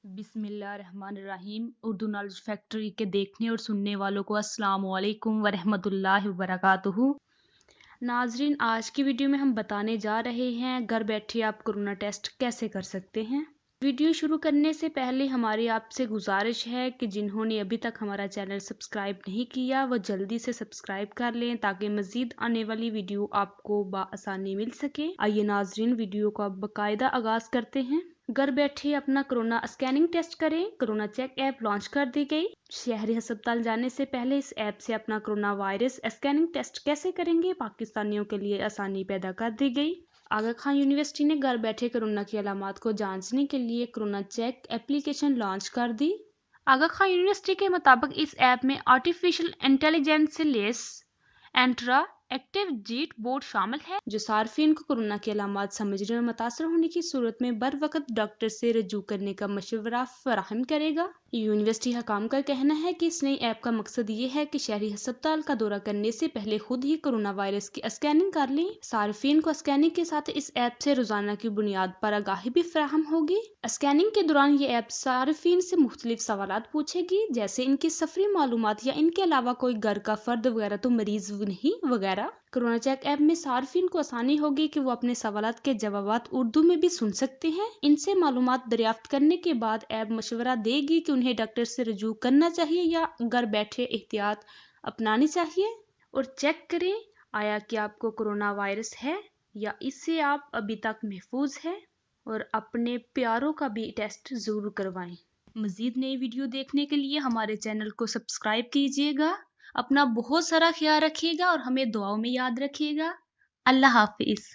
बिस्मिल्लाहिर्रहमानिर्रहीम। Urdu knowledge factory के देखने और सुनने वालों को अस्सलाम वालेकुम वरहमतुल्लाहि वबरकातुहू। नाजरीन, आज की वीडियो में हम बताने जा रहे हैं घर बैठे आप कोरोना टेस्ट कैसे कर सकते हैं। वीडियो शुरू करने से पहले हमारी आपसे गुजारिश है कि जिन्होंने अभी तक हमारा चैनल सब्सक्राइब नहीं किया वो जल्दी से सब्सक्राइब कर लें ताकि मजीद आने वाली वीडियो आपको बआसानी मिल सके। आइए नाजरीन, वीडियो को अब बाकायदा आगाज करते हैं। घर बैठे अपना कोरोना स्कैनिंग टेस्ट करें। कोरोना चेक ऐप लॉन्च कर दी गई। शहरी अस्पताल जाने से पहले इस ऐप से अपना कोरोना वायरस स्कैनिंग टेस्ट कैसे करेंगे, पाकिस्तानियों के लिए आसानी पैदा कर दी गई। आगा खान यूनिवर्सिटी ने घर बैठे कोरोना की अलामात को जांचने के लिए कोरोना चेक एप्लीकेशन लॉन्च कर दी। आगा खान यूनिवर्सिटी के मुताबिक इस ऐप में आर्टिफिशियल इंटेलिजेंस से लेस एंट्रा एक्टिव जीट बोर्ड शामिल है जो सार्फिन को कोरोना की अलामात समझने और मुतासर होने की सूरत में बर वक्त डॉक्टर से रजू करने का मशवरा फराहम करेगा। यूनिवर्सिटी हकाम का कहना है कि इस नई ऐप का मकसद ये है कि शहरी अस्पताल का दौरा करने से पहले खुद ही कोरोना वायरस की स्कैनिंग कर लें। सार्फिन को स्कैनिंग के साथ इस ऐप से रोजाना की बुनियाद पर आगाही भी फराहम होगी। स्कैनिंग के दौरान ये ऐप सार्फिन से मुख्तलिफ सवालात पूछेगी, जैसे इनकी सफरी मालूमात या इनके अलावा कोई घर का फर्द वगैरह तो मरीज नहीं वगैरह। कोरोना चेक ऐप में सार्फिन को आसानी होगी कि वो अपने सवालात के जवाबात उर्दू में भी सुन सकते हैं। इनसे मालूमात दरियाफ्त करने के बाद ऐप मशवरा देगी कि उन्हें डॉक्टर से रजू करना चाहिए या घर बैठे एहतियात अपनानी चाहिए। और चेक करें आया कि आपको कोरोना वायरस है या इससे आप अभी तक महफूज है। और अपने प्यारों का भी टेस्ट जरूर करवाएं। मजीद नई वीडियो देखने के लिए हमारे चैनल को सब्सक्राइब कीजिएगा। अपना बहुत सारा ख्याल रखिएगा और हमें दुआओं में याद रखिएगा। अल्लाह हाफिज।